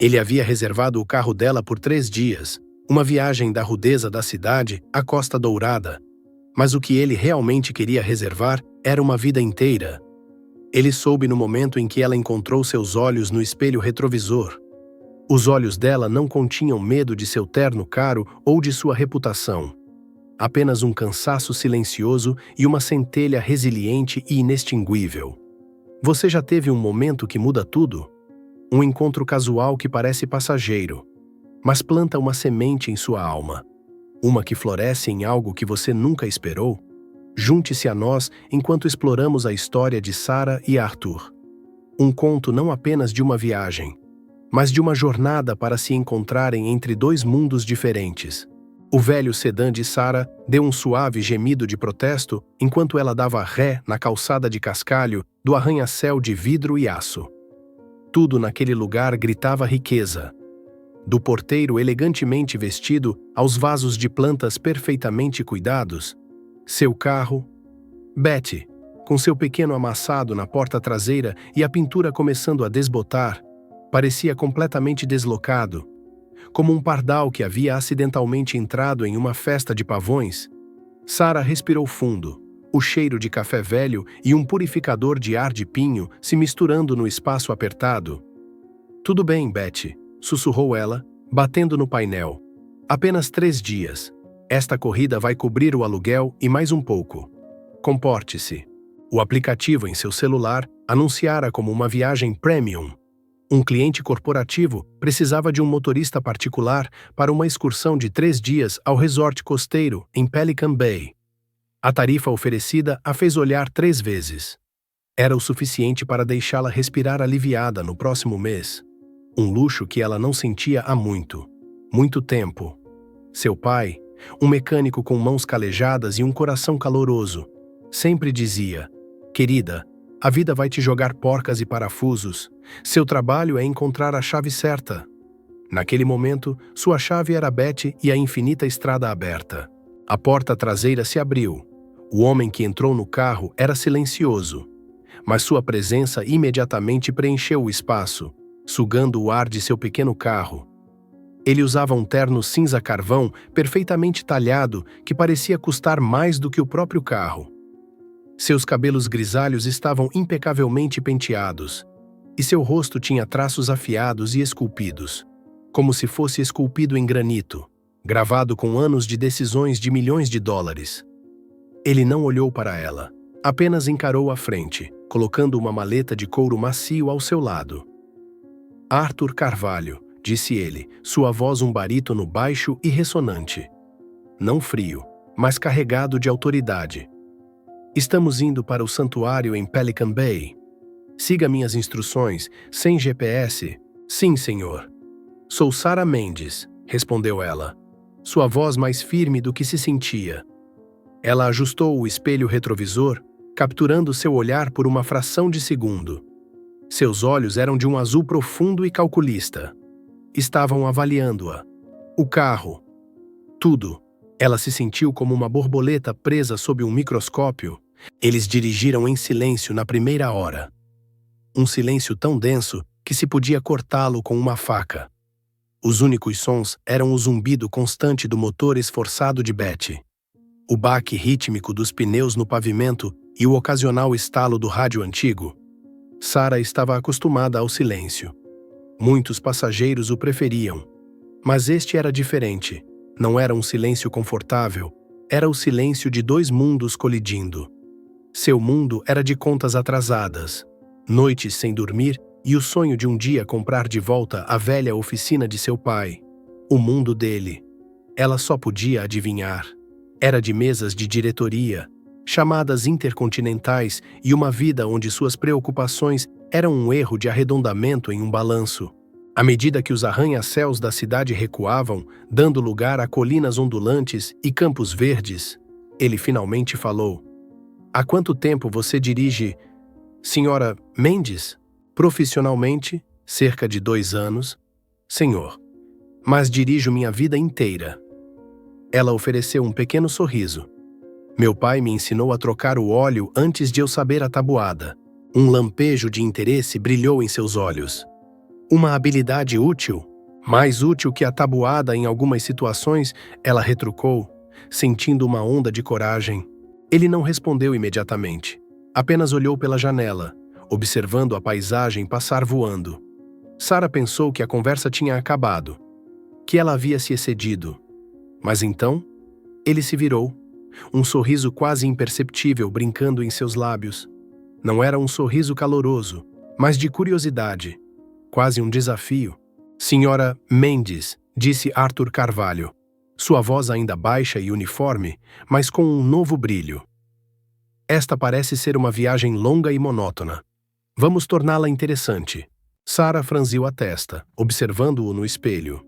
Ele havia reservado o carro dela por 3 dias, uma viagem da rudeza da cidade à Costa Dourada. Mas o que ele realmente queria reservar era uma vida inteira. Ele soube no momento em que ela encontrou seus olhos no espelho retrovisor. Os olhos dela não continham medo de seu terno caro ou de sua reputação. Apenas um cansaço silencioso e uma centelha resiliente e inextinguível. Você já teve um momento que muda tudo? Um encontro casual que parece passageiro, mas planta uma semente em sua alma. Uma que floresce em algo que você nunca esperou? Junte-se a nós enquanto exploramos a história de Sarah e Arthur. Um conto não apenas de uma viagem, mas de uma jornada para se encontrarem entre 2 mundos diferentes. O velho sedã de Sarah deu um suave gemido de protesto enquanto ela dava ré na calçada de cascalho do arranha-céu de vidro e aço. Tudo naquele lugar gritava riqueza. Do porteiro elegantemente vestido aos vasos de plantas perfeitamente cuidados, seu carro, Betty, com seu pequeno amassado na porta traseira e a pintura começando a desbotar, parecia completamente deslocado, como um pardal que havia acidentalmente entrado em uma festa de pavões. Sarah respirou fundo, o cheiro de café velho e um purificador de ar de pinho se misturando no espaço apertado. "Tudo bem, Betty", sussurrou ela, batendo no painel. "Apenas 3 dias. Esta corrida vai cobrir o aluguel e mais um pouco. Comporte-se." O aplicativo em seu celular anunciara como uma viagem premium. Um cliente corporativo precisava de um motorista particular para uma excursão de 3 dias ao resort costeiro em Pelican Bay. A tarifa oferecida a fez olhar 3 vezes. Era o suficiente para deixá-la respirar aliviada no próximo mês. Um luxo que ela não sentia há muito tempo. Seu pai, um mecânico com mãos calejadas e um coração caloroso, sempre dizia: "Querida, a vida vai te jogar porcas e parafusos. Seu trabalho é encontrar a chave certa." Naquele momento, sua chave era Betty e a infinita estrada aberta. A porta traseira se abriu. O homem que entrou no carro era silencioso, mas sua presença imediatamente preencheu o espaço, sugando o ar de seu pequeno carro. Ele usava um terno cinza carvão perfeitamente talhado que parecia custar mais do que o próprio carro. Seus cabelos grisalhos estavam impecavelmente penteados, e seu rosto tinha traços afiados e esculpidos, como se fosse esculpido em granito, gravado com anos de decisões de milhões de dólares. Ele não olhou para ela, apenas encarou a frente, colocando uma maleta de couro macio ao seu lado. "Arthur Carvalho", disse ele, sua voz um barítono baixo e ressonante. Não frio, mas carregado de autoridade. "Estamos indo para o santuário em Pelican Bay. Siga minhas instruções, sem GPS." "Sim, senhor." "Sou Sarah Mendes", respondeu ela, sua voz mais firme do que se sentia. Ela ajustou o espelho retrovisor, capturando seu olhar por uma fração de segundo. Seus olhos eram de um azul profundo e calculista. Estavam avaliando-a. O carro. Tudo. Ela se sentiu como uma borboleta presa sob um microscópio. Eles dirigiram em silêncio na primeira hora. Um silêncio tão denso que se podia cortá-lo com uma faca. Os únicos sons eram o zumbido constante do motor esforçado de Betty, o baque rítmico dos pneus no pavimento e o ocasional estalo do rádio antigo. Sarah estava acostumada ao silêncio. Muitos passageiros o preferiam. Mas este era diferente. Não era um silêncio confortável, era o silêncio de 2 mundos colidindo. Seu mundo era de contas atrasadas, noites sem dormir e o sonho de um dia comprar de volta a velha oficina de seu pai. O mundo dele. Ela só podia adivinhar. Era de mesas de diretoria, chamadas intercontinentais e uma vida onde suas preocupações eram um erro de arredondamento em um balanço. À medida que os arranha-céus da cidade recuavam, dando lugar a colinas ondulantes e campos verdes, ele finalmente falou: "Há quanto tempo você dirige, Sra. Mendes?" "Profissionalmente, cerca de 2 anos, senhor. Mas dirijo minha vida inteira." Ela ofereceu um pequeno sorriso. "Meu pai me ensinou a trocar o óleo antes de eu saber a tabuada." Um lampejo de interesse brilhou em seus olhos. Uma habilidade útil, mais útil que a tabuada em algumas situações, ela retrucou, sentindo uma onda de coragem. Ele não respondeu imediatamente. Apenas olhou pela janela, observando a paisagem passar voando. Sara pensou que a conversa tinha acabado, que ela havia se excedido. Mas então, ele se virou, um sorriso quase imperceptível brincando em seus lábios. Não era um sorriso caloroso, mas de curiosidade, quase um desafio. Senhora Mendes, disse Arthur Carvalho, sua voz ainda baixa e uniforme, mas com um novo brilho. Esta parece ser uma viagem longa e monótona. Vamos torná-la interessante. Sara franziu a testa, observando-o no espelho.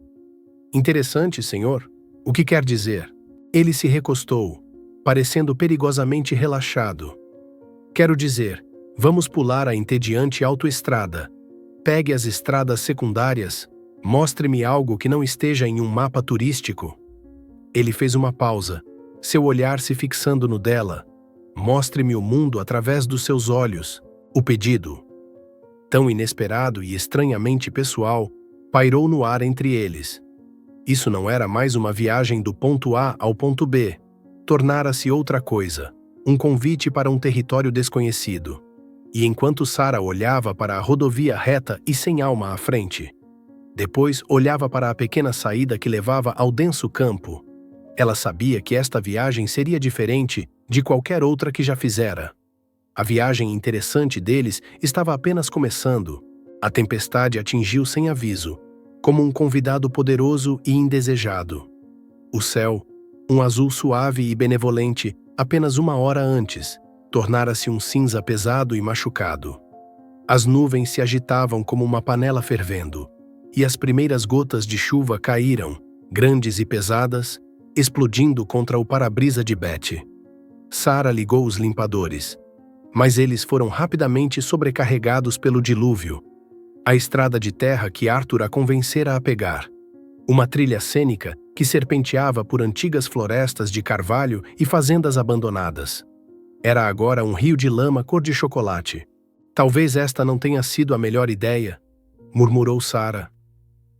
Interessante, senhor? O que quer dizer? Ele se recostou, parecendo perigosamente relaxado. Quero dizer, vamos pular a entediante autoestrada. Pegue as estradas secundárias. Mostre-me algo que não esteja em um mapa turístico. Ele fez uma pausa, seu olhar se fixando no dela. Mostre-me o mundo através dos seus olhos. O pedido, tão inesperado e estranhamente pessoal, pairou no ar entre eles. Isso não era mais uma viagem do ponto A ao ponto B. Tornara-se outra coisa, um convite para um território desconhecido. E enquanto Sara olhava para a rodovia reta e sem alma à frente, depois olhava para a pequena saída que levava ao denso campo, ela sabia que esta viagem seria diferente de qualquer outra que já fizera. A viagem interessante deles estava apenas começando. A tempestade atingiu sem aviso, como um convidado poderoso e indesejado. O céu, um azul suave e benevolente, apenas uma hora antes, tornara-se um cinza pesado e machucado. As nuvens se agitavam como uma panela fervendo, e as primeiras gotas de chuva caíram, grandes e pesadas, explodindo contra o para-brisa de Betty. Sara ligou os limpadores, mas eles foram rapidamente sobrecarregados pelo dilúvio. A estrada de terra que Arthur a convencera a pegar. Uma trilha cênica que serpenteava por antigas florestas de carvalho e fazendas abandonadas. Era agora um rio de lama cor de chocolate. Talvez esta não tenha sido a melhor ideia, murmurou Sara.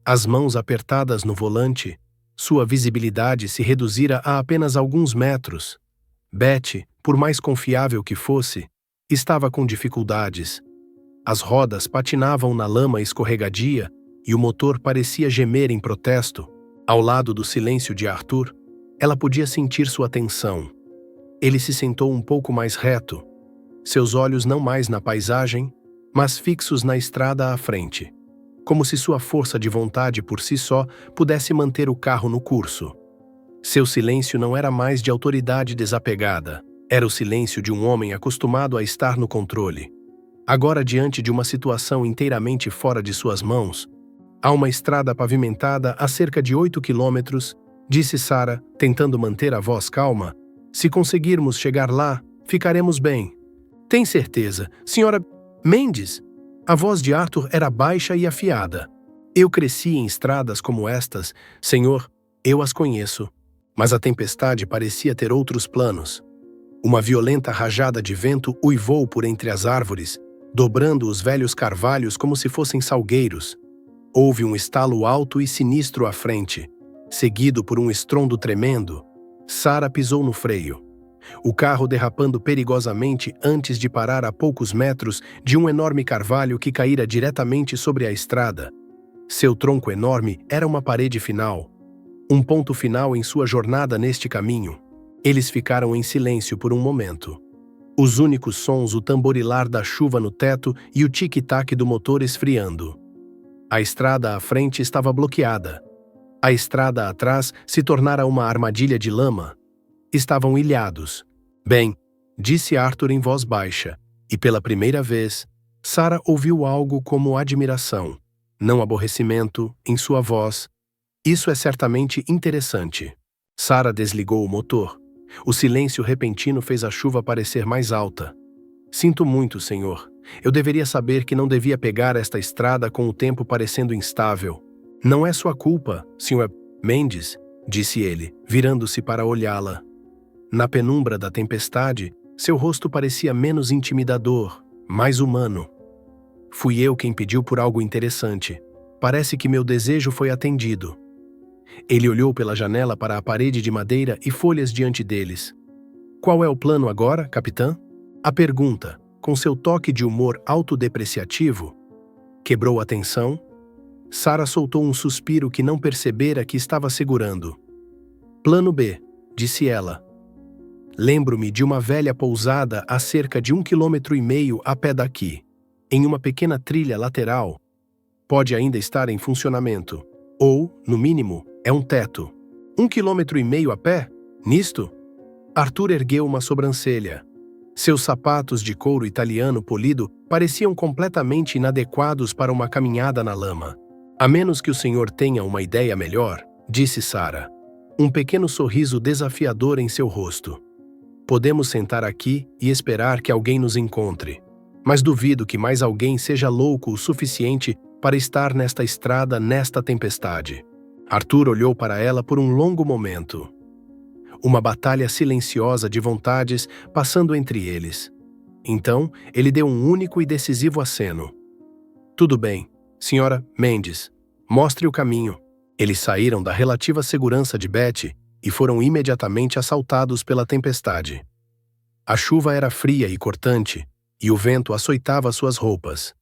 As mãos apertadas no volante, sua visibilidade se reduzira a apenas alguns metros. Betty, por mais confiável que fosse, estava com dificuldades. As rodas patinavam na lama escorregadia e o motor parecia gemer em protesto. Ao lado do silêncio de Arthur, ela podia sentir sua tensão. Ele se sentou um pouco mais reto, seus olhos não mais na paisagem, mas fixos na estrada à frente, como se sua força de vontade por si só pudesse manter o carro no curso. Seu silêncio não era mais de autoridade desapegada, era o silêncio de um homem acostumado a estar no controle. Agora, diante de uma situação inteiramente fora de suas mãos, há uma estrada pavimentada a cerca de 8 quilômetros, disse Sara, tentando manter a voz calma. Se conseguirmos chegar lá, ficaremos bem. Tem certeza, senhora Mendes? A voz de Arthur era baixa e afiada. Eu cresci em estradas como estas, senhor, eu as conheço. Mas a tempestade parecia ter outros planos. Uma violenta rajada de vento uivou por entre as árvores, dobrando os velhos carvalhos como se fossem salgueiros. Houve um estalo alto e sinistro à frente, seguido por um estrondo tremendo. Sara pisou no freio. O carro derrapando perigosamente antes de parar a poucos metros de um enorme carvalho que caíra diretamente sobre a estrada. Seu tronco enorme era uma parede final, um ponto final em sua jornada neste caminho. Eles ficaram em silêncio por um momento. Os únicos sons, o tamborilar da chuva no teto e o tic-tac do motor esfriando. A estrada à frente estava bloqueada. A estrada atrás se tornara uma armadilha de lama. Estavam ilhados. Bem, disse Arthur em voz baixa, e pela primeira vez, Sara ouviu algo como admiração, não aborrecimento, em sua voz. Isso é certamente interessante. Sara desligou o motor. O silêncio repentino fez a chuva parecer mais alta. Sinto muito, senhor. Eu deveria saber que não devia pegar esta estrada com o tempo parecendo instável. Não é sua culpa, senhor Mendes, disse ele, virando-se para olhá-la. Na penumbra da tempestade, seu rosto parecia menos intimidador, mais humano. Fui eu quem pediu por algo interessante. Parece que meu desejo foi atendido. Ele olhou pela janela para a parede de madeira e folhas diante deles. Qual é o plano agora, capitã? A pergunta, com seu toque de humor autodepreciativo, quebrou a tensão. Sarah soltou um suspiro que não percebera que estava segurando. Plano B, disse ela. Lembro-me de uma velha pousada a cerca de 1,5 km a pé daqui, em uma pequena trilha lateral. Pode ainda estar em funcionamento. Ou, no mínimo, é um teto. 1,5 km a pé? Nisto? Arthur ergueu uma sobrancelha. Seus sapatos de couro italiano polido pareciam completamente inadequados para uma caminhada na lama. A menos que o senhor tenha uma ideia melhor, disse Sarah. Um pequeno sorriso desafiador em seu rosto. Podemos sentar aqui e esperar que alguém nos encontre. Mas duvido que mais alguém seja louco o suficiente para estar nesta estrada nesta tempestade. Arthur olhou para ela por um longo momento. Uma batalha silenciosa de vontades passando entre eles. Então, ele deu um único e decisivo aceno. Tudo bem, senhora Mendes. Mostre o caminho. Eles saíram da relativa segurança de Betty e foram imediatamente assaltados pela tempestade. A chuva era fria e cortante, e o vento açoitava suas roupas.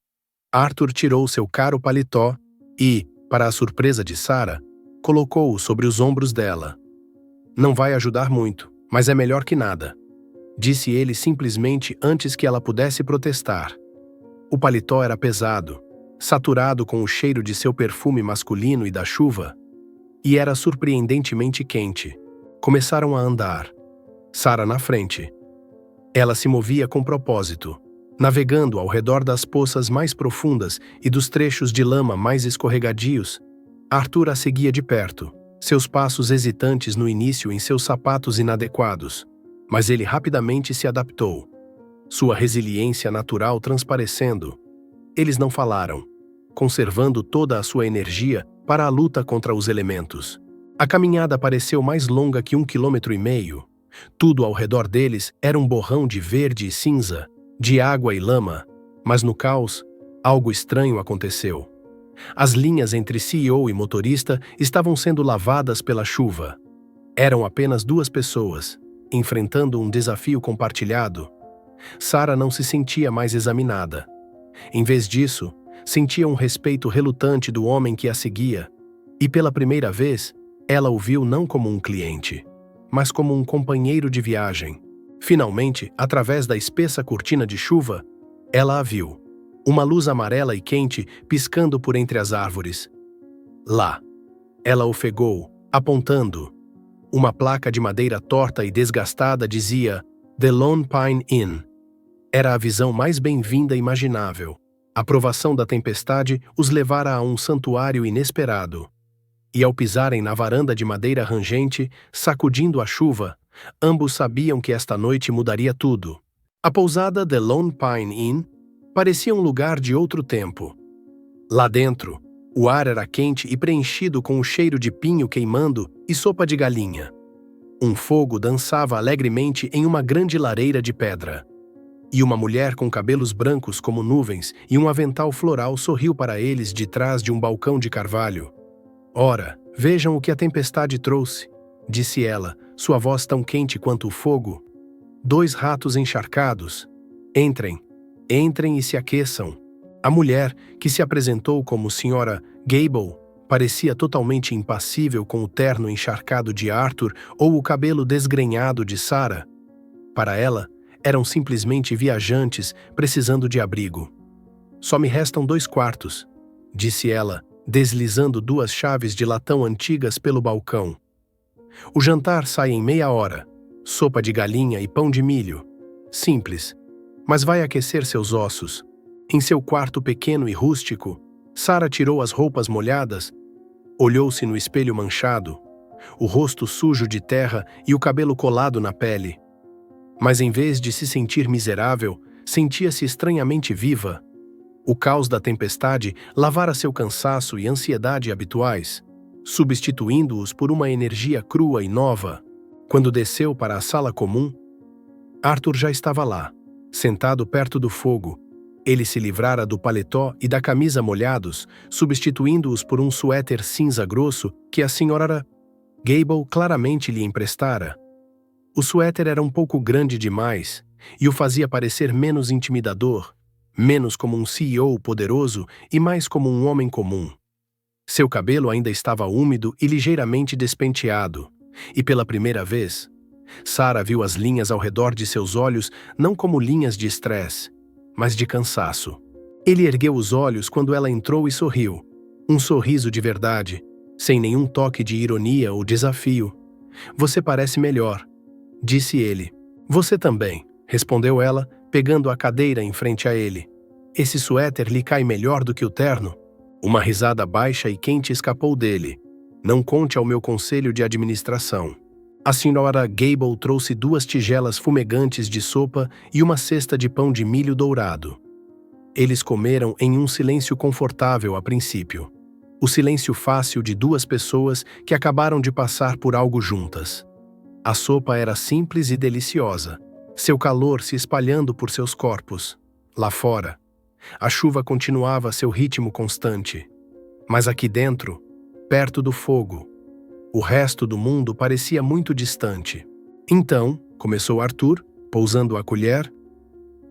Arthur tirou seu caro paletó e, para a surpresa de Sarah, colocou-o sobre os ombros dela. Não vai ajudar muito, mas é melhor que nada, disse ele simplesmente antes que ela pudesse protestar. O paletó era pesado, saturado com o cheiro de seu perfume masculino e da chuva, e era surpreendentemente quente. Começaram a andar. Sarah na frente. Ela se movia com propósito, navegando ao redor das poças mais profundas e dos trechos de lama mais escorregadios. Arthur a seguia de perto, seus passos hesitantes no início em seus sapatos inadequados, mas ele rapidamente se adaptou, sua resiliência natural transparecendo. Eles não falaram, conservando toda a sua energia para a luta contra os elementos. A caminhada pareceu mais longa que 1,5 km. Tudo ao redor deles era um borrão de verde e cinza, de água e lama, mas no caos, algo estranho aconteceu. As linhas entre CEO e motorista estavam sendo lavadas pela chuva. Eram apenas duas pessoas, enfrentando um desafio compartilhado. Sarah não se sentia mais examinada. Em vez disso, sentia um respeito relutante do homem que a seguia, e pela primeira vez, ela o viu não como um cliente, mas como um companheiro de viagem. Finalmente, através da espessa cortina de chuva, ela a viu. Uma luz amarela e quente piscando por entre as árvores. Lá. Ela ofegou, apontando. Uma placa de madeira torta e desgastada dizia The Lone Pine Inn. Era a visão mais bem-vinda imaginável. A provação da tempestade os levara a um santuário inesperado. E ao pisarem na varanda de madeira rangente, sacudindo a chuva, ambos sabiam que esta noite mudaria tudo. A pousada The Lone Pine Inn parecia um lugar de outro tempo. Lá dentro, o ar era quente e preenchido com o cheiro de pinho queimando e sopa de galinha. Um fogo dançava alegremente em uma grande lareira de pedra. E uma mulher com cabelos brancos como nuvens e um avental floral sorriu para eles de trás de um balcão de carvalho. Ora, vejam o que a tempestade trouxe, disse ela, sua voz tão quente quanto o fogo. 2 ratos encharcados. Entrem e se aqueçam. A mulher, que se apresentou como Sra. Gable, parecia totalmente impassível com o terno encharcado de Arthur ou o cabelo desgrenhado de Sarah. Para ela, eram simplesmente viajantes precisando de abrigo. Só me restam 2 quartos, disse ela, deslizando 2 chaves de latão antigas pelo balcão. O jantar sai em meia hora. Sopa de galinha e pão de milho. Simples, mas vai aquecer seus ossos. Em seu quarto pequeno e rústico, Sarah tirou as roupas molhadas, olhou-se no espelho manchado, o rosto sujo de terra e o cabelo colado na pele. Mas em vez de se sentir miserável, sentia-se estranhamente viva. O caos da tempestade lavara seu cansaço e ansiedade habituais, substituindo-os por uma energia crua e nova. Quando desceu para a sala comum, Arthur já estava lá, sentado perto do fogo, Ele se livrara do paletó e da camisa molhados, substituindo-os por um suéter cinza grosso que a Sra. Gable claramente lhe emprestara. O suéter era um pouco grande demais e o fazia parecer menos intimidador, menos como um CEO poderoso e mais como um homem comum. Seu cabelo ainda estava úmido e ligeiramente despenteado, e pela primeira vez, Sarah viu as linhas ao redor de seus olhos não como linhas de estresse, mas de cansaço. Ele ergueu os olhos quando ela entrou e sorriu. Um sorriso de verdade, sem nenhum toque de ironia ou desafio. "Você parece melhor", disse ele. "Você também", respondeu ela, pegando a cadeira em frente a ele. "Esse suéter lhe cai melhor do que o terno?" Uma risada baixa e quente escapou dele. "Não conte ao meu conselho de administração." A Sra. Gable trouxe 2 tigelas fumegantes de sopa e uma cesta de pão de milho dourado. Eles comeram em um silêncio confortável a princípio. O silêncio fácil de 2 pessoas que acabaram de passar por algo juntas. A sopa era simples e deliciosa, seu calor se espalhando por seus corpos. Lá fora, a chuva continuava seu ritmo constante. Mas aqui dentro, perto do fogo, o resto do mundo parecia muito distante. "Então", começou Arthur, pousando a colher,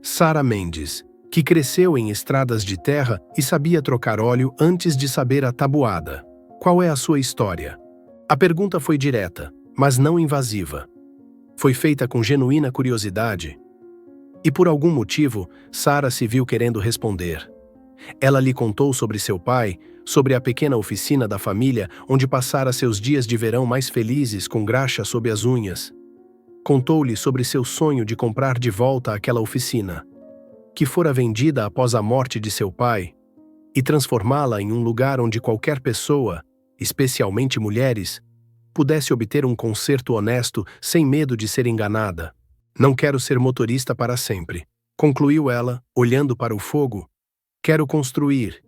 "Sarah Mendes, que cresceu em estradas de terra e sabia trocar óleo antes de saber a tabuada. Qual é a sua história?" A pergunta foi direta, mas não invasiva. Foi feita com genuína curiosidade. E por algum motivo, Sarah se viu querendo responder. Ela lhe contou sobre seu pai, sobre a pequena oficina da família onde passara seus dias de verão mais felizes com graxa sob as unhas. Contou-lhe sobre seu sonho de comprar de volta aquela oficina, que fora vendida após a morte de seu pai, e transformá-la em um lugar onde qualquer pessoa, especialmente mulheres, pudesse obter um conserto honesto sem medo de ser enganada. "Não quero ser motorista para sempre", concluiu ela, olhando para o fogo. "Quero construir.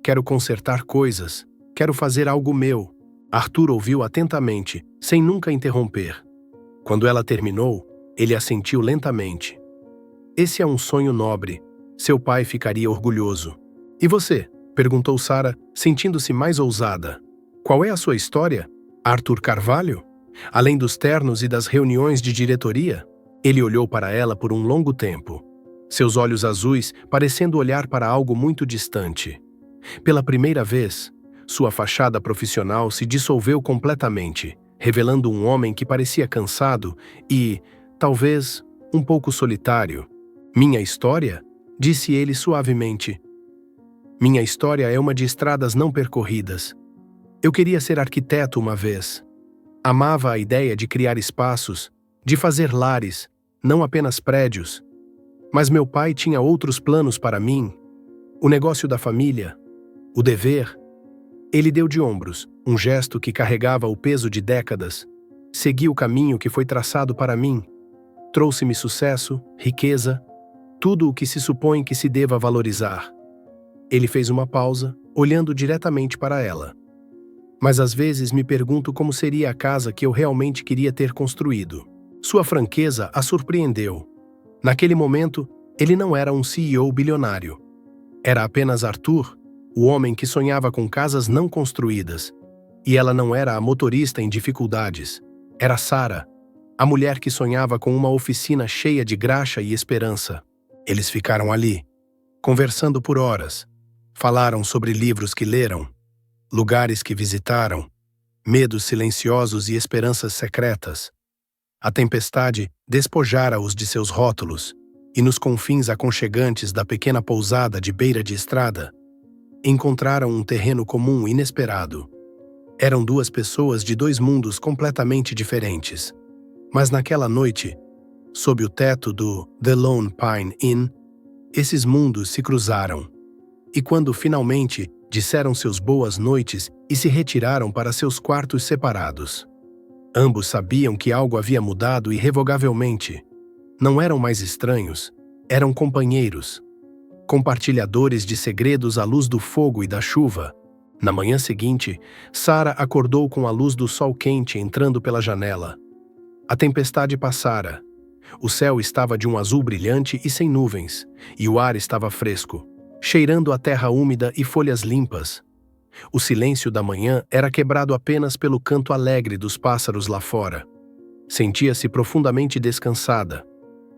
Quero consertar coisas. Quero fazer algo meu." Arthur ouviu atentamente, sem nunca interromper. Quando ela terminou, ele assentiu lentamente. "Esse é um sonho nobre. Seu pai ficaria orgulhoso." "E você?", perguntou Sarah, sentindo-se mais ousada. "Qual é a sua história, Arthur Carvalho? Além dos ternos e das reuniões de diretoria?" Ele olhou para ela por um longo tempo, seus olhos azuis parecendo olhar para algo muito distante. Pela primeira vez, sua fachada profissional se dissolveu completamente, revelando um homem que parecia cansado e, talvez, um pouco solitário. "Minha história?", disse ele suavemente. "Minha história é uma de estradas não percorridas. Eu queria ser arquiteto uma vez. Amava a ideia de criar espaços, de fazer lares, não apenas prédios. Mas meu pai tinha outros planos para mim. O negócio da família, o dever." Ele deu de ombros, um gesto que carregava o peso de décadas. "Segui o caminho que foi traçado para mim. Trouxe-me sucesso, riqueza, tudo o que se supõe que se deva valorizar." Ele fez uma pausa, olhando diretamente para ela. "Mas às vezes me pergunto como seria a casa que eu realmente queria ter construído." Sua franqueza a surpreendeu. Naquele momento, ele não era um CEO bilionário. Era apenas Arthur, o homem que sonhava com casas não construídas. E ela não era a motorista em dificuldades. Era Sarah, a mulher que sonhava com uma oficina cheia de graxa e esperança. Eles ficaram ali, conversando por horas. Falaram sobre livros que leram, lugares que visitaram, medos silenciosos e esperanças secretas. A tempestade despojara-os de seus rótulos, e nos confins aconchegantes da pequena pousada de beira de estrada, encontraram um terreno comum inesperado. Eram 2 pessoas de 2 mundos completamente diferentes. Mas naquela noite, sob o teto do The Lone Pine Inn, esses mundos se cruzaram. E quando finalmente disseram seus boas noites e se retiraram para seus quartos separados, ambos sabiam que algo havia mudado irrevogavelmente. Não eram mais estranhos, eram companheiros, compartilhadores de segredos à luz do fogo e da chuva. Na manhã seguinte, Sarah acordou com a luz do sol quente entrando pela janela. A tempestade passara. O céu estava de um azul brilhante e sem nuvens, e o ar estava fresco, cheirando a terra úmida e folhas limpas. O silêncio da manhã era quebrado apenas pelo canto alegre dos pássaros lá fora. Sentia-se profundamente descansada,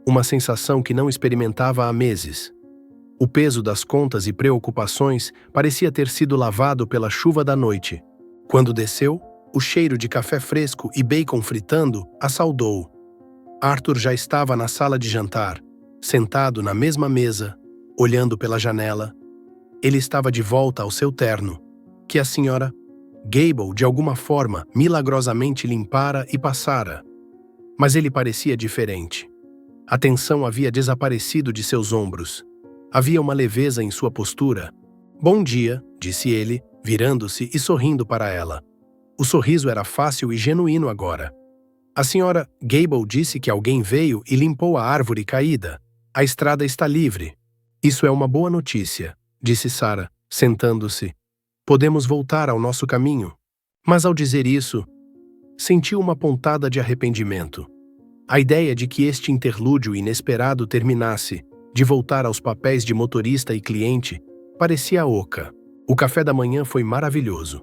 uma sensação que não experimentava há meses. O peso das contas e preocupações parecia ter sido lavado pela chuva da noite. Quando desceu, o cheiro de café fresco e bacon fritando a saudou. Arthur já estava na sala de jantar, sentado na mesma mesa, olhando pela janela. Ele estava de volta ao seu terno, que a senhora Gable, de alguma forma, milagrosamente limpara e passara. Mas ele parecia diferente. A tensão havia desaparecido de seus ombros. Havia uma leveza em sua postura. "Bom dia", disse ele, virando-se e sorrindo para ela. O sorriso era fácil e genuíno agora. "A senhora Gable disse que alguém veio e limpou a árvore caída. A estrada está livre." "Isso é uma boa notícia", disse Sarah, sentando-se. "Podemos voltar ao nosso caminho." Mas ao dizer isso, sentiu uma pontada de arrependimento. A ideia de que este interlúdio inesperado terminasse, de voltar aos papéis de motorista e cliente, parecia oca. O café da manhã foi maravilhoso.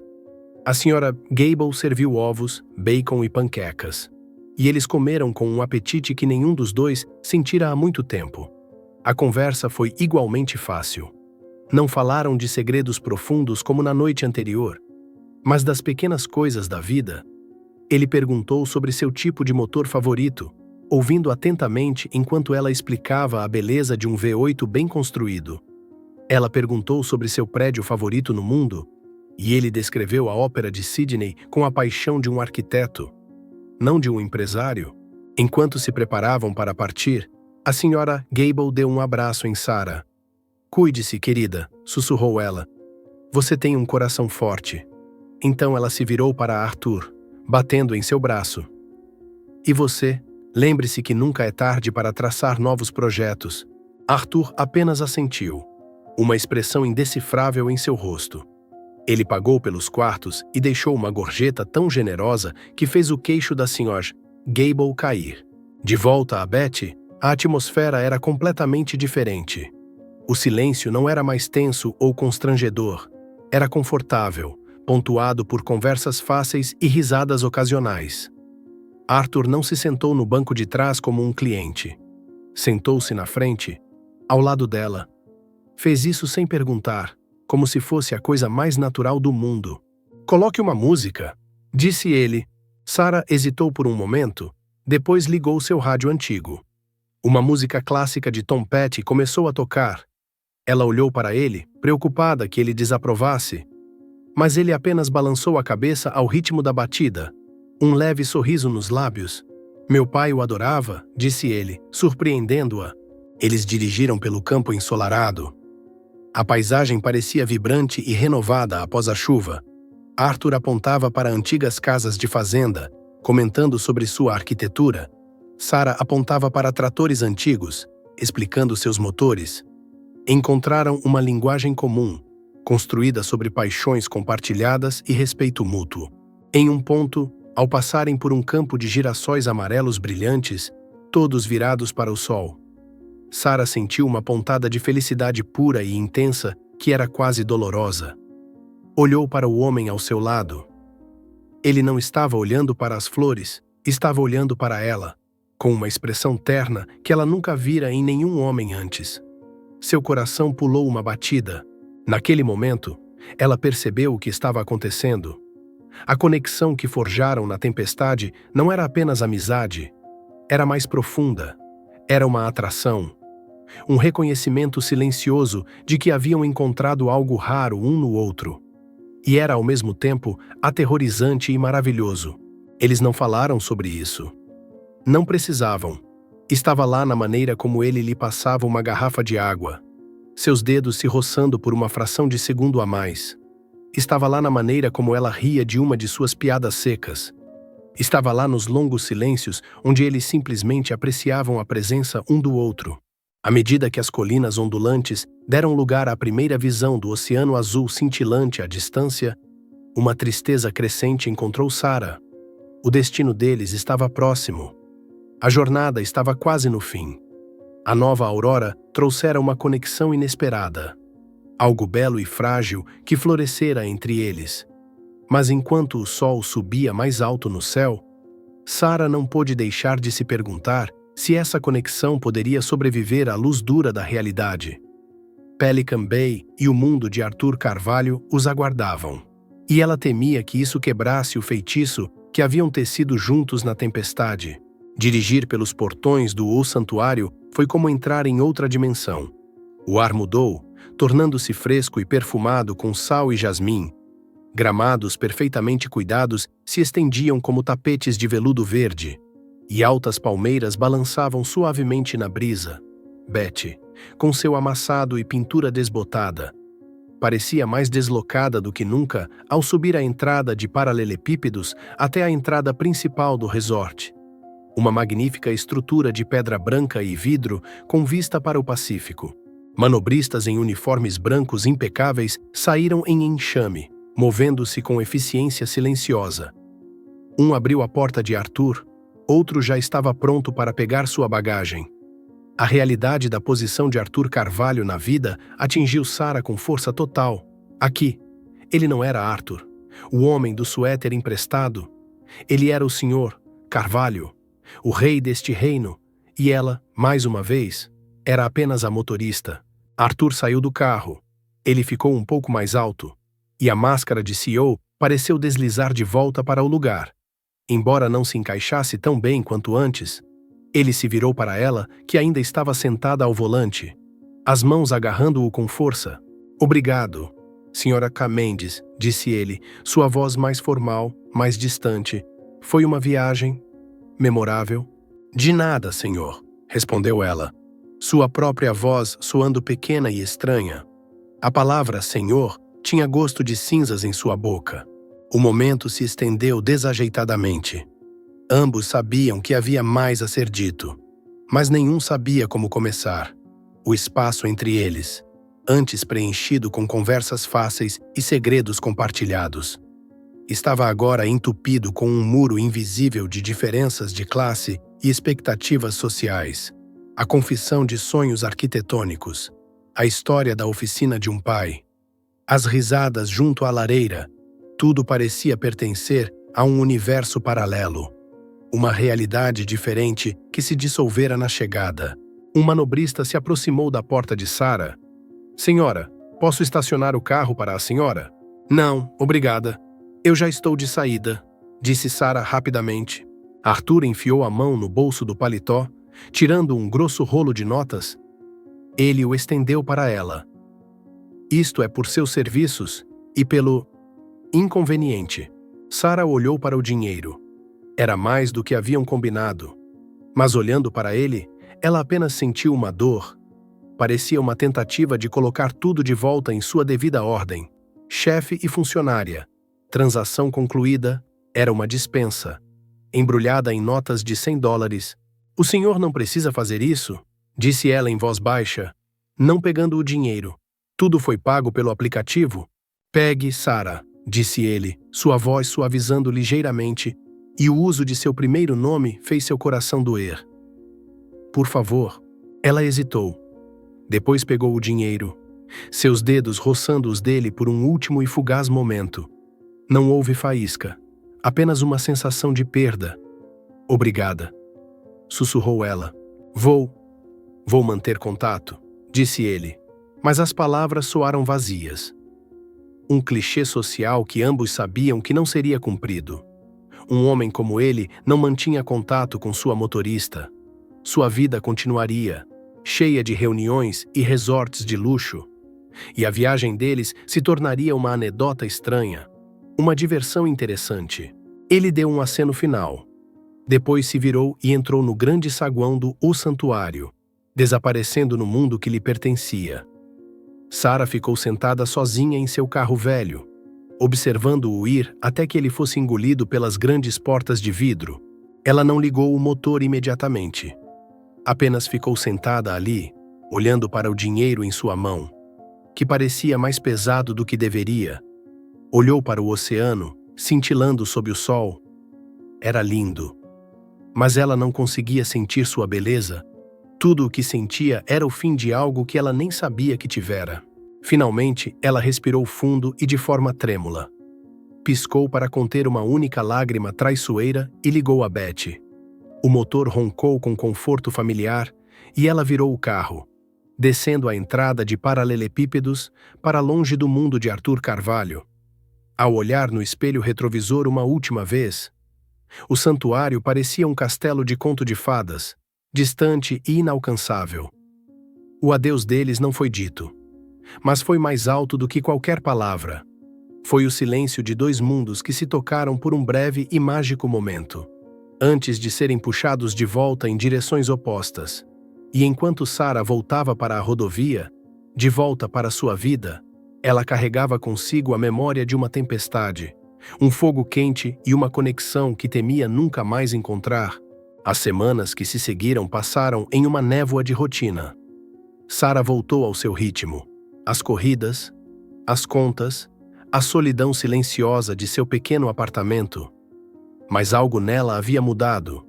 A senhora Gable serviu ovos, bacon e panquecas. E eles comeram com um apetite que nenhum dos dois sentira há muito tempo. A conversa foi igualmente fácil. Não falaram de segredos profundos como na noite anterior, mas das pequenas coisas da vida. Ele perguntou sobre seu tipo de motor favorito, ouvindo atentamente enquanto ela explicava a beleza de um V8 bem construído. Ela perguntou sobre seu prédio favorito no mundo, e ele descreveu a ópera de Sydney com a paixão de um arquiteto, não de um empresário. Enquanto se preparavam para partir, a senhora Gable deu um abraço em Sarah. "Cuide-se, querida", sussurrou ela. "Você tem um coração forte." Então ela se virou para Arthur, batendo em seu braço. "E você? Lembre-se que nunca é tarde para traçar novos projetos." Arthur apenas assentiu, uma expressão indecifrável em seu rosto. Ele pagou pelos quartos e deixou uma gorjeta tão generosa que fez o queixo da senhora Gable cair. De volta a Betty, a atmosfera era completamente diferente. O silêncio não era mais tenso ou constrangedor. Era confortável, pontuado por conversas fáceis e risadas ocasionais. Arthur não se sentou no banco de trás como um cliente. Sentou-se na frente, ao lado dela. Fez isso sem perguntar, como se fosse a coisa mais natural do mundo. "Coloque uma música", disse ele. Sarah hesitou por um momento, depois ligou seu rádio antigo. Uma música clássica de Tom Petty começou a tocar. Ela olhou para ele, preocupada que ele desaprovasse. Mas ele apenas balançou a cabeça ao ritmo da batida, um leve sorriso nos lábios. "Meu pai o adorava", disse ele, surpreendendo-a. Eles dirigiram pelo campo ensolarado. A paisagem parecia vibrante e renovada após a chuva. Arthur apontava para antigas casas de fazenda, comentando sobre sua arquitetura. Sarah apontava para tratores antigos, explicando seus motores. Encontraram uma linguagem comum, construída sobre paixões compartilhadas e respeito mútuo. Em um ponto, ao passarem por um campo de girassóis amarelos brilhantes, todos virados para o sol, Sarah sentiu uma pontada de felicidade pura e intensa que era quase dolorosa. Olhou para o homem ao seu lado. Ele não estava olhando para as flores, estava olhando para ela, com uma expressão terna que ela nunca vira em nenhum homem antes. Seu coração pulou uma batida. Naquele momento, ela percebeu o que estava acontecendo. A conexão que forjaram na tempestade não era apenas amizade, era mais profunda. Era uma atração. Um reconhecimento silencioso de que haviam encontrado algo raro um no outro. E era ao mesmo tempo aterrorizante e maravilhoso. Eles não falaram sobre isso. Não precisavam. Estava lá na maneira como ele lhe passava uma garrafa de água, seus dedos se roçando por uma fração de segundo a mais. Estava lá na maneira como ela ria de uma de suas piadas secas. Estava lá nos longos silêncios onde eles simplesmente apreciavam a presença um do outro. À medida que as colinas ondulantes deram lugar à primeira visão do oceano azul cintilante à distância, uma tristeza crescente encontrou Sarah. O destino deles estava próximo. A jornada estava quase no fim. A nova aurora trouxera uma conexão inesperada. Algo belo e frágil que florescera entre eles. Mas enquanto o sol subia mais alto no céu, Sarah não pôde deixar de se perguntar se essa conexão poderia sobreviver à luz dura da realidade. Pelican Bay e o mundo de Arthur Carvalho os aguardavam. E ela temia que isso quebrasse o feitiço que haviam tecido juntos na tempestade. Dirigir pelos portões do santuário foi como entrar em outra dimensão. O ar mudou, tornando-se fresco e perfumado com sal e jasmim. Gramados perfeitamente cuidados se estendiam como tapetes de veludo verde, e altas palmeiras balançavam suavemente na brisa. Betty, com seu amassado e pintura desbotada, parecia mais deslocada do que nunca ao subir a entrada de paralelepípedos até a entrada principal do resort. Uma magnífica estrutura de pedra branca e vidro com vista para o Pacífico. Manobristas em uniformes brancos impecáveis saíram em enxame, movendo-se com eficiência silenciosa. Um abriu a porta de Arthur, outro já estava pronto para pegar sua bagagem. A realidade da posição de Arthur Carvalho na vida atingiu Sarah com força total. Aqui, ele não era Arthur, o homem do suéter emprestado. Ele era o Sr. Carvalho, o rei deste reino, e ela, mais uma vez, era apenas a motorista. Arthur saiu do carro. Ele ficou um pouco mais alto, e a máscara de CEO pareceu deslizar de volta para o lugar. Embora não se encaixasse tão bem quanto antes, ele se virou para ela, que ainda estava sentada ao volante, as mãos agarrando-o com força. "Obrigado, Sra. K. Mendes", disse ele, sua voz mais formal, mais distante. "Foi uma viagem memorável?" "De nada, senhor", respondeu ela, sua própria voz soando pequena e estranha. A palavra senhor tinha gosto de cinzas em sua boca. O momento se estendeu desajeitadamente. Ambos sabiam que havia mais a ser dito, mas nenhum sabia como começar. O espaço entre eles, antes preenchido com conversas fáceis e segredos compartilhados, estava agora entupido com um muro invisível de diferenças de classe e expectativas sociais. A confissão de sonhos arquitetônicos, a história da oficina de um pai, as risadas junto à lareira, tudo parecia pertencer a um universo paralelo. Uma realidade diferente que se dissolvera na chegada. Um manobrista se aproximou da porta de Sarah. "Senhora, posso estacionar o carro para a senhora?" "Não, obrigada. Eu já estou de saída", disse Sarah rapidamente. Arthur enfiou a mão no bolso do paletó, tirando um grosso rolo de notas. Ele o estendeu para ela. "Isto é por seus serviços e pelo inconveniente." Sarah olhou para o dinheiro. Era mais do que haviam combinado. Mas olhando para ele, ela apenas sentiu uma dor. Parecia uma tentativa de colocar tudo de volta em sua devida ordem. Chefe e funcionária. Transação concluída. Era uma dispensa. Embrulhada em notas de $100. "O senhor não precisa fazer isso?" disse ela em voz baixa, não pegando o dinheiro. "Tudo foi pago pelo aplicativo?" "Pegue, Sarah", disse ele, sua voz suavizando ligeiramente, e o uso de seu primeiro nome fez seu coração doer. "Por favor." Ela hesitou. Depois pegou o dinheiro, seus dedos roçando os dele por um último e fugaz momento. Não houve faísca, apenas uma sensação de perda. "Obrigada", sussurrou ela. Vou manter contato", disse ele, mas as palavras soaram vazias. Um clichê social que ambos sabiam que não seria cumprido. Um homem como ele não mantinha contato com sua motorista. Sua vida continuaria, cheia de reuniões e resorts de luxo. E a viagem deles se tornaria uma anedota estranha, uma diversão interessante. Ele deu um aceno final. Depois se virou e entrou no grande saguão do santuário, desaparecendo no mundo que lhe pertencia. Sarah ficou sentada sozinha em seu carro velho, observando-o ir até que ele fosse engolido pelas grandes portas de vidro. Ela não ligou o motor imediatamente. Apenas ficou sentada ali, olhando para o dinheiro em sua mão, que parecia mais pesado do que deveria. Olhou para o oceano, cintilando sob o sol. Era lindo. Mas ela não conseguia sentir sua beleza. Tudo o que sentia era o fim de algo que ela nem sabia que tivera. Finalmente, ela respirou fundo e de forma trêmula. Piscou para conter uma única lágrima traiçoeira e ligou a Betty. O motor roncou com conforto familiar e ela virou o carro, descendo a entrada de paralelepípedos para longe do mundo de Arthur Carvalho. Ao olhar no espelho retrovisor uma última vez, o santuário parecia um castelo de conto de fadas, distante e inalcançável. O adeus deles não foi dito, mas foi mais alto do que qualquer palavra. Foi o silêncio de dois mundos que se tocaram por um breve e mágico momento, antes de serem puxados de volta em direções opostas. E enquanto Sarah voltava para a rodovia, de volta para sua vida, ela carregava consigo a memória de uma tempestade, um fogo quente e uma conexão que temia nunca mais encontrar. As semanas que se seguiram passaram em uma névoa de rotina. Sarah voltou ao seu ritmo. As corridas, as contas, a solidão silenciosa de seu pequeno apartamento. Mas algo nela havia mudado.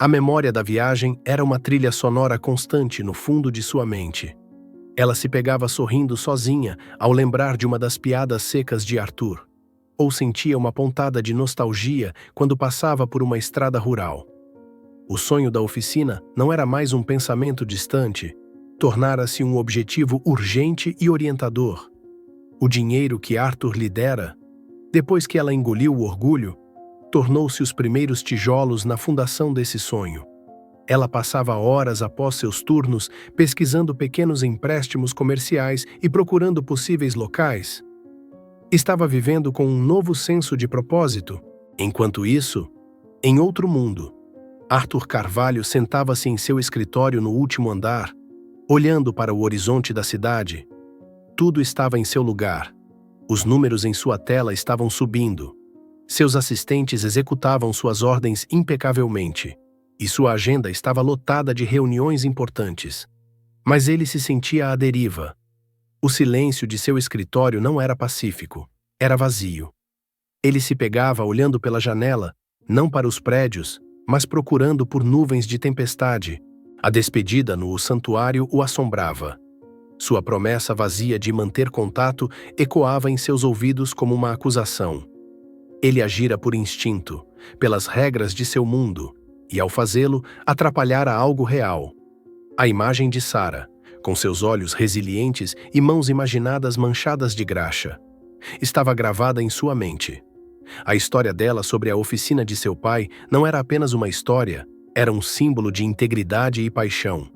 A memória da viagem era uma trilha sonora constante no fundo de sua mente. Ela se pegava sorrindo sozinha ao lembrar de uma das piadas secas de Arthur, ou sentia uma pontada de nostalgia quando passava por uma estrada rural. O sonho da oficina não era mais um pensamento distante, tornara-se um objetivo urgente e orientador. O dinheiro que Arthur lhe dera, depois que ela engoliu o orgulho, tornou-se os primeiros tijolos na fundação desse sonho. Ela passava horas após seus turnos pesquisando pequenos empréstimos comerciais e procurando possíveis locais. Estava vivendo com um novo senso de propósito. Enquanto isso, em outro mundo, Arthur Carvalho sentava-se em seu escritório no último andar, olhando para o horizonte da cidade. Tudo estava em seu lugar. Os números em sua tela estavam subindo. Seus assistentes executavam suas ordens impecavelmente, e sua agenda estava lotada de reuniões importantes. Mas ele se sentia à deriva. O silêncio de seu escritório não era pacífico, era vazio. Ele se pegava olhando pela janela, não para os prédios, mas procurando por nuvens de tempestade. A despedida no santuário o assombrava. Sua promessa vazia de manter contato ecoava em seus ouvidos como uma acusação. Ele agira por instinto, pelas regras de seu mundo, e ao fazê-lo, atrapalhara algo real. A imagem de Sarah, com seus olhos resilientes e mãos imaginadas manchadas de graxa, estava gravada em sua mente. A história dela sobre a oficina de seu pai não era apenas uma história, era um símbolo de integridade e paixão.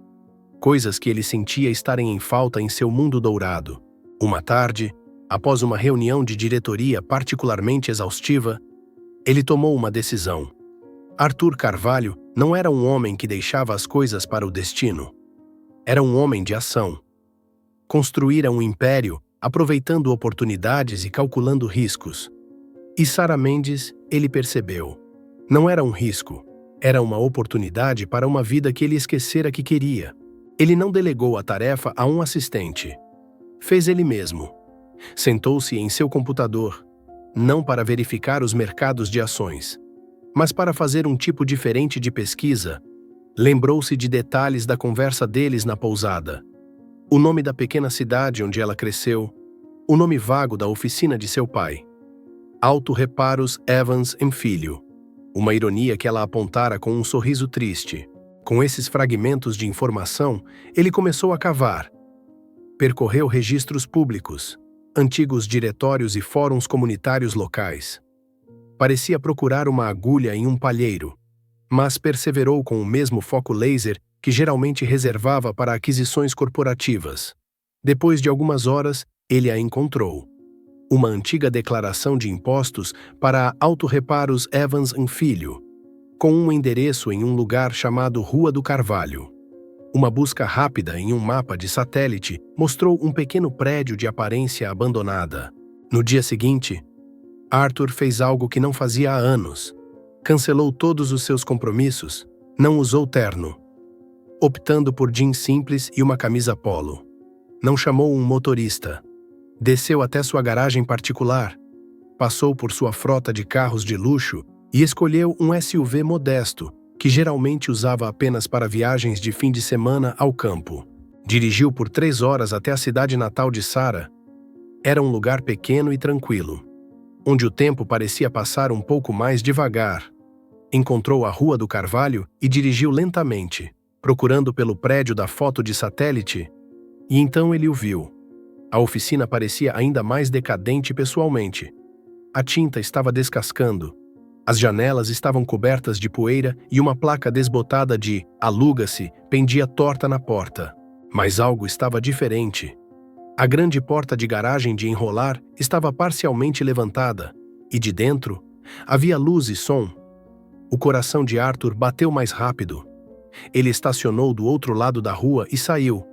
Coisas que ele sentia estarem em falta em seu mundo dourado. Uma tarde, após uma reunião de diretoria particularmente exaustiva, ele tomou uma decisão. Arthur Carvalho não era um homem que deixava as coisas para o destino. Era um homem de ação. Construíra um império, aproveitando oportunidades e calculando riscos. E Sarah Mendes, ele percebeu. Não era um risco, era uma oportunidade para uma vida que ele esquecera que queria. Ele não delegou a tarefa a um assistente. Fez ele mesmo. Sentou-se em seu computador, não para verificar os mercados de ações, mas para fazer um tipo diferente de pesquisa. Lembrou-se de detalhes da conversa deles na pousada. O nome da pequena cidade onde ela cresceu, o nome vago da oficina de seu pai. Auto Reparos Evans & Filho. Uma ironia que ela apontara com um sorriso triste. Com esses fragmentos de informação, ele começou a cavar. Percorreu registros públicos, antigos diretórios e fóruns comunitários locais. Parecia procurar uma agulha em um palheiro, mas perseverou com o mesmo foco laser que geralmente reservava para aquisições corporativas. Depois de algumas horas, ele a encontrou. Uma antiga declaração de impostos para a Auto Reparos Evans & Filho, com um endereço em um lugar chamado Rua do Carvalho. Uma busca rápida em um mapa de satélite mostrou um pequeno prédio de aparência abandonada. No dia seguinte, Arthur fez algo que não fazia há anos. Cancelou todos os seus compromissos, não usou terno, optando por jeans simples e uma camisa polo. Não chamou um motorista. Desceu até sua garagem particular, passou por sua frota de carros de luxo e escolheu um SUV modesto, que geralmente usava apenas para viagens de fim de semana ao campo. Dirigiu por 3 horas até a cidade natal de Sarah. Era um lugar pequeno e tranquilo, onde o tempo parecia passar um pouco mais devagar. Encontrou a Rua do Carvalho e dirigiu lentamente, procurando pelo prédio da foto de satélite, e então ele o viu. A oficina parecia ainda mais decadente pessoalmente. A tinta estava descascando. As janelas estavam cobertas de poeira e uma placa desbotada de "Aluga-se" pendia torta na porta. Mas algo estava diferente. A grande porta de garagem de enrolar estava parcialmente levantada, e de dentro havia luz e som. O coração de Arthur bateu mais rápido. Ele estacionou do outro lado da rua e saiu.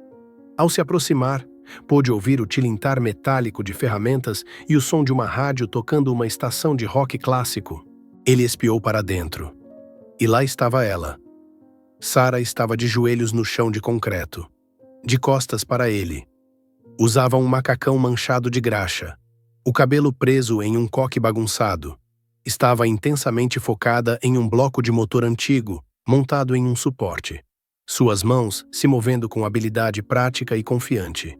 Ao se aproximar, pôde ouvir o tilintar metálico de ferramentas e o som de uma rádio tocando uma estação de rock clássico. Ele espiou para dentro. E lá estava ela. Sarah estava de joelhos no chão de concreto, de costas para ele. Usava um macacão manchado de graxa, o cabelo preso em um coque bagunçado. Estava intensamente focada em um bloco de motor antigo, montado em um suporte. Suas mãos se movendo com habilidade prática e confiante.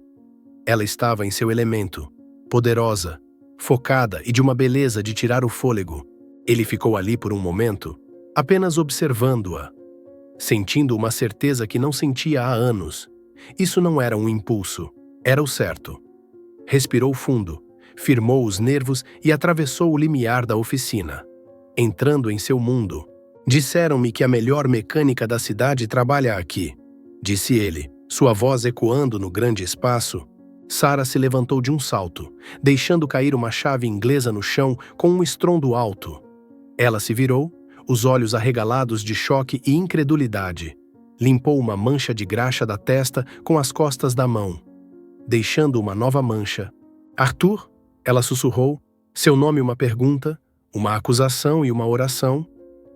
Ela estava em seu elemento, poderosa, focada e de uma beleza de tirar o fôlego. Ele ficou ali por um momento, apenas observando-a, sentindo uma certeza que não sentia há anos. Isso não era um impulso, era o certo. Respirou fundo, firmou os nervos e atravessou o limiar da oficina, entrando em seu mundo. Disseram-me que a melhor mecânica da cidade trabalha aqui, disse ele, sua voz ecoando no grande espaço. Sarah se levantou de um salto, deixando cair uma chave inglesa no chão com um estrondo alto. Ela se virou, os olhos arregalados de choque e incredulidade. Limpou uma mancha de graxa da testa com as costas da mão, deixando uma nova mancha. Arthur? Ela sussurrou, seu nome uma pergunta, uma acusação e uma oração,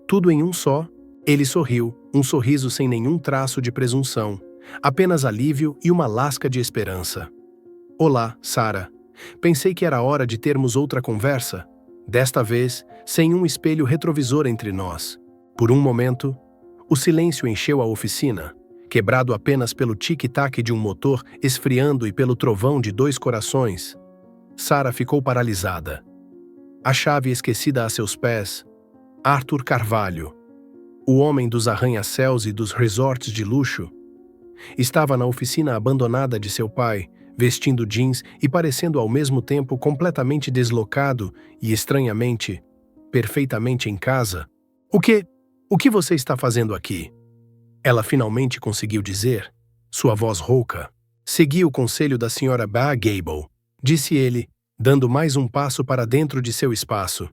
tudo em um só. Ele sorriu, um sorriso sem nenhum traço de presunção, apenas alívio e uma lasca de esperança. Olá, Sarah. Pensei que era hora de termos outra conversa, desta vez sem um espelho retrovisor entre nós. Por um momento, o silêncio encheu a oficina, quebrado apenas pelo tic-tac de um motor esfriando e pelo trovão de 2 corações. Sarah ficou paralisada. A chave esquecida a seus pés. Arthur Carvalho, o homem dos arranha-céus e dos resorts de luxo, estava na oficina abandonada de seu pai, vestindo jeans e parecendo ao mesmo tempo completamente deslocado e, estranhamente, perfeitamente em casa. O que você está fazendo aqui? Ela finalmente conseguiu dizer, sua voz rouca. Segui o conselho da Sra. Gable, disse ele, dando mais um passo para dentro de seu espaço.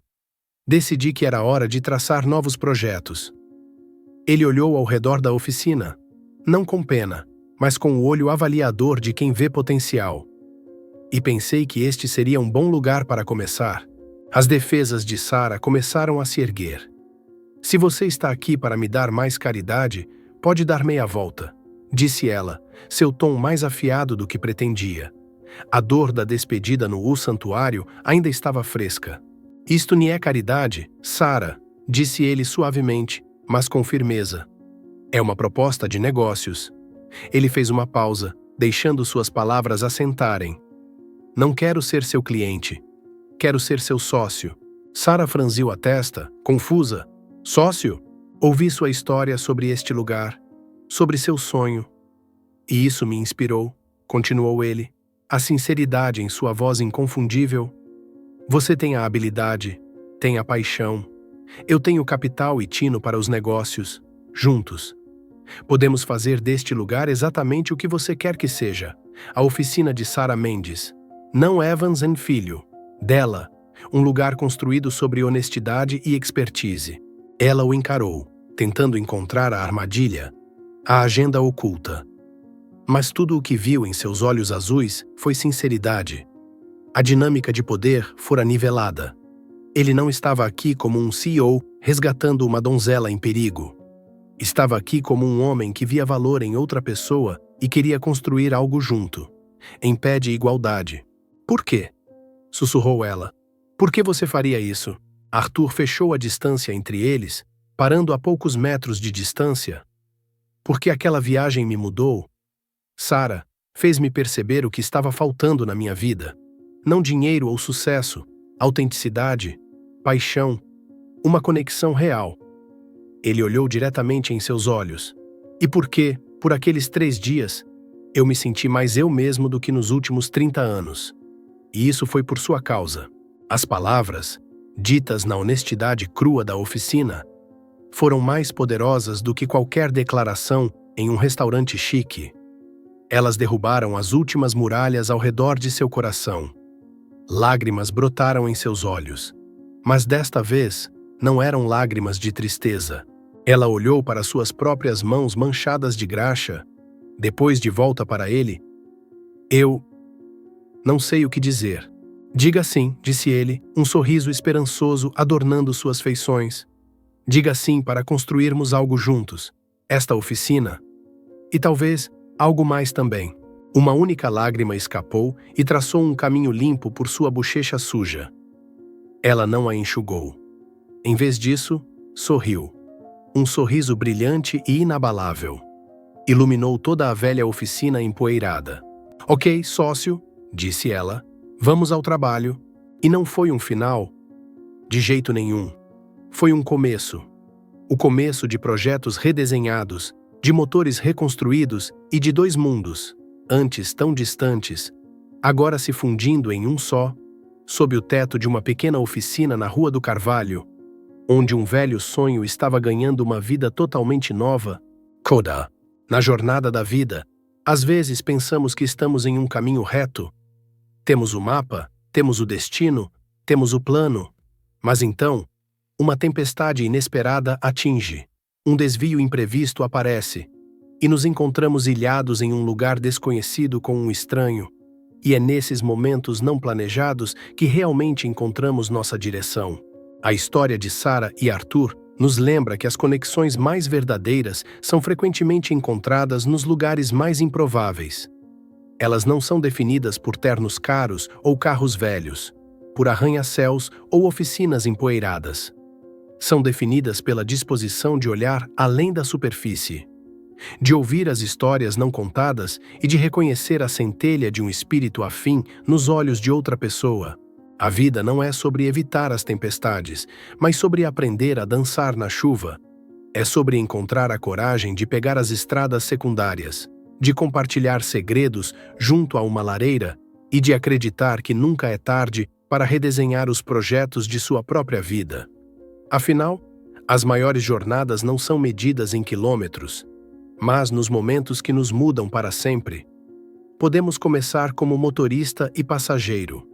Decidi que era hora de traçar novos projetos. Ele olhou ao redor da oficina, não com pena, mas com o olho avaliador de quem vê potencial. E pensei que este seria um bom lugar para começar. As defesas de Sarah começaram a se erguer. Se você está aqui para me dar mais caridade, pode dar meia volta, disse ela, seu tom mais afiado do que pretendia. A dor da despedida no santuário ainda estava fresca. Isto nem é caridade, Sarah, disse ele suavemente, mas com firmeza. É uma proposta de negócios. Ele fez uma pausa, deixando suas palavras assentarem. Não quero ser seu cliente. Quero ser seu sócio. Sarah franziu a testa, confusa. Sócio? Ouvi sua história sobre este lugar, sobre seu sonho. E isso me inspirou, continuou ele, a sinceridade em sua voz inconfundível. Você tem a habilidade, tem a paixão. Eu tenho capital e tino para os negócios. Juntos. Podemos fazer deste lugar exatamente o que você quer que seja. A oficina de Sarah Mendes. Não Evans & Filho. Dela. Um lugar construído sobre honestidade e expertise. Ela o encarou, tentando encontrar a armadilha, a agenda oculta. Mas tudo o que viu em seus olhos azuis foi sinceridade. A dinâmica de poder fora nivelada. Ele não estava aqui como um CEO resgatando uma donzela em perigo. Estava aqui como um homem que via valor em outra pessoa e queria construir algo junto, em pé de igualdade. Por quê? Sussurrou ela. Por que você faria isso? Arthur fechou a distância entre eles, parando a poucos metros de distância. Porque aquela viagem me mudou. Sarah fez-me perceber o que estava faltando na minha vida. Não dinheiro ou sucesso, autenticidade, paixão, uma conexão real. Ele olhou diretamente em seus olhos. E por quê, por aqueles 3 dias, eu me senti mais eu mesmo do que nos últimos 30 anos. E isso foi por sua causa. As palavras, ditas na honestidade crua da oficina, foram mais poderosas do que qualquer declaração em um restaurante chique. Elas derrubaram as últimas muralhas ao redor de seu coração. Lágrimas brotaram em seus olhos. Mas desta vez, não eram lágrimas de tristeza. Ela olhou para suas próprias mãos manchadas de graxa. Depois de volta para ele, eu não sei o que dizer. Diga sim, disse ele, um sorriso esperançoso adornando suas feições. Diga sim para construirmos algo juntos. Esta oficina. E talvez algo mais também. Uma única lágrima escapou e traçou um caminho limpo por sua bochecha suja. Ela não a enxugou. Em vez disso, sorriu. Um sorriso brilhante e inabalável. Iluminou toda a velha oficina empoeirada. Ok, sócio, disse ela, vamos ao trabalho. E não foi um final? De jeito nenhum. Foi um começo. O começo de projetos redesenhados, de motores reconstruídos e de 2 mundos, antes tão distantes, agora se fundindo em um só, sob o teto de uma pequena oficina na Rua do Carvalho, onde um velho sonho estava ganhando uma vida totalmente nova. Coda. Na jornada da vida, às vezes pensamos que estamos em um caminho reto. Temos o mapa, temos o destino, temos o plano. Mas então, uma tempestade inesperada atinge. Um desvio imprevisto aparece, e nos encontramos ilhados em um lugar desconhecido com um estranho. E é nesses momentos não planejados que realmente encontramos nossa direção. A história de Sarah e Arthur nos lembra que as conexões mais verdadeiras são frequentemente encontradas nos lugares mais improváveis. Elas não são definidas por ternos caros ou carros velhos, por arranha-céus ou oficinas empoeiradas. São definidas pela disposição de olhar além da superfície, de ouvir as histórias não contadas e de reconhecer a centelha de um espírito afim nos olhos de outra pessoa. A vida não é sobre evitar as tempestades, mas sobre aprender a dançar na chuva. É sobre encontrar a coragem de pegar as estradas secundárias, de compartilhar segredos junto a uma lareira e de acreditar que nunca é tarde para redesenhar os projetos de sua própria vida. Afinal, as maiores jornadas não são medidas em quilômetros, mas nos momentos que nos mudam para sempre. Podemos começar como motorista e passageiro,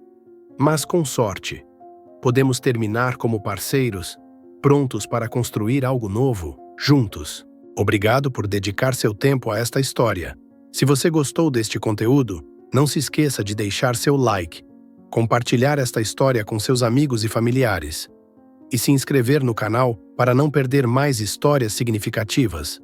mas com sorte, podemos terminar como parceiros, prontos para construir algo novo, juntos. Obrigado por dedicar seu tempo a esta história. Se você gostou deste conteúdo, não se esqueça de deixar seu like, compartilhar esta história com seus amigos e familiares, e se inscrever no canal para não perder mais histórias significativas.